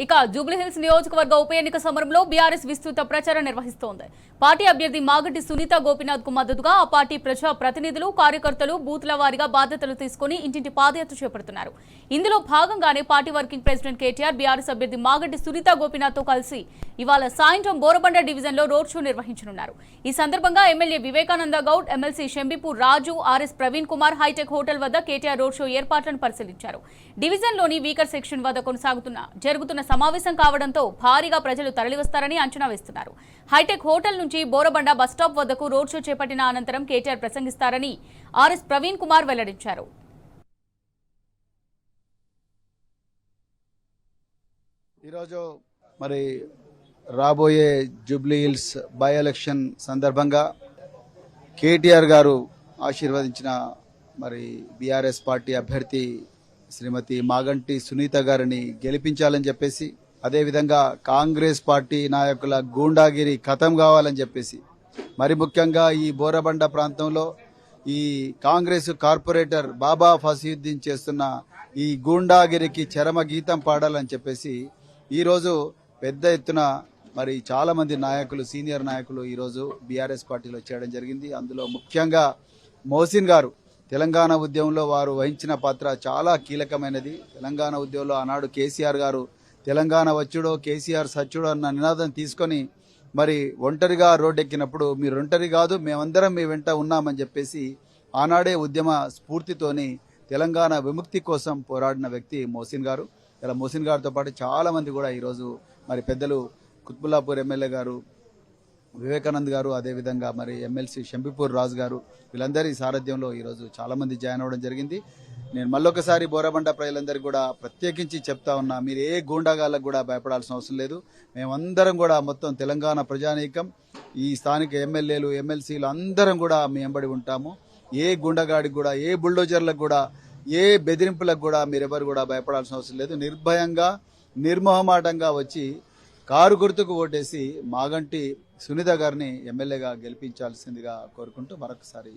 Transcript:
ఇక జూబ్లీహిల్స్ నియోజకవర్గ ఉప ఎన్నిక సమరంలో బీఆర్ఎస్ విస్తృత ప్రచారం నిర్వహిస్తోంది. పార్టీ అభ్యర్థి మాగంటి సునీత గోపీనాథ్ కు మద్దతుగా ఆ పార్టీ ప్రజా ప్రతినిధులు, కార్యకర్తలు బూత్ల వారీగా బాధ్యతలు తీసుకుని ఇంటింటి పాదయాత్ర చేపడుతున్నారు. ఇందులో భాగంగానే party working president KTR BRS అభ్యర్థి మాగంటి సునీత గోపీనాథ్ తో కలిసి ఇవాళ సాయంత్రం బోరబండ డివిజన్ లో రోడ్ షో నిర్వహించనున్నారు. ఈ సందర్భంగా MLA Vivekananda Goud, MLC Shambipur Raju, RS Praveen Kumar hitech hotel వద్ద కేటీఆర్ రోడ్ షో ఏర్పాట్లను పరిశీలించారు. డివిజన్ లోని వీకర్ సెక్షన్ వద్ద జరుగుతున్న సమావేశం కావడంతో భారీగా ప్రజలు తరలివస్తారని అంచనా వేస్తున్నారు. హైటెక్ హోటల్ నుంచి బోరబండ బస్టాప్ వద్దకు రోడ్ షో చేపట్టిన అనంతరం కేటీఆర్ ప్రసంగిస్తారని ఆర్ఎస్ ప్రవీణ్ కుమార్ వెల్లడించారు. ఈరోజు మరి రాబోయే జూబ్లీహిల్స్ బై ఎలక్షన్ సందర్భంగా కేటీఆర్ గారు ఆశీర్వదించిన మరి బీఆర్ఎస్ పార్టీ అభ్యర్థి శ్రీమతి మాగంటి సునీత గారిని గెలిపించాలని చెప్పేసి, అదేవిధంగా కాంగ్రెస్ పార్టీ నాయకుల గూండాగిరి ఖతం కావాలని చెప్పేసి, మరి ముఖ్యంగా ఈ బోరబండ ప్రాంతంలో ఈ కాంగ్రెస్ కార్పొరేటర్ బాబా ఫసీయుద్దీన్ చేస్తున్న ఈ గూండాగిరికి చరమ గీతం పాడాలని చెప్పేసి ఈరోజు పెద్ద ఎత్తున మరి చాలా మంది నాయకులు, సీనియర్ నాయకులు ఈరోజు బీఆర్ఎస్ పార్టీలో చేరడం జరిగింది. అందులో ముఖ్యంగా మోసిన్ గారు తెలంగాణ ఉద్యమంలో వారు వహించిన పాత్ర చాలా కీలకమైనది. తెలంగాణ ఉద్యమంలో ఆనాడు కేసీఆర్ గారు తెలంగాణ వచ్చుడో కేసీఆర్ సచ్చుడో అన్న నినాదం తీసుకొని మరి ఒంటరిగా రోడ్డెక్కినప్పుడు మీరు ఒంటరి కాదు, మేమందరం మీ వెంట ఉన్నామని చెప్పేసి ఆనాడే ఉద్యమ స్ఫూర్తితోని తెలంగాణ విముక్తి కోసం పోరాడిన వ్యక్తి మోసిన్ గారు. ఇలా మోసిన్ గారితో పాటు చాలా మంది కూడా ఈరోజు మరి పెద్దలు కుత్బుల్లాపూర్ ఎమ్మెల్యే గారు, వివేకానంద్ గారు, అదేవిధంగా మరి ఎమ్మెల్సీ షంబీపూర్ రాజు గారు, వీళ్ళందరి సారథ్యంలో ఈరోజు చాలా మంది జాయిన్ అవ్వడం జరిగింది. నేను మళ్ళొకసారి బోరబండ ప్రజలందరికీ కూడా ప్రత్యేకించి చెప్తా ఉన్నా, మీరు ఏ గూండాగాళ్ళకు కూడా భయపడాల్సిన అవసరం లేదు. మేమందరం కూడా మొత్తం తెలంగాణ ప్రజానీకం, ఈ స్థానిక ఎమ్మెల్యేలు, ఎమ్మెల్సీలు అందరం కూడా మీ వెంబడి ఉంటాము. ఏ గుండగాడికి కూడా, ఏ బుల్డోజర్లకు కూడా, ఏ బెదిరింపులకు కూడా మీరెవరు కూడా భయపడాల్సిన అవసరం లేదు. నిర్భయంగా, నిర్మోహమాటంగా వచ్చి కారు గుర్తుకు ఓటేసి మాగంటి సునీత గారిని ఎమ్మెల్యేగా గెలిపించాల్సిందిగా కోరుకుంటూ మరొకసారి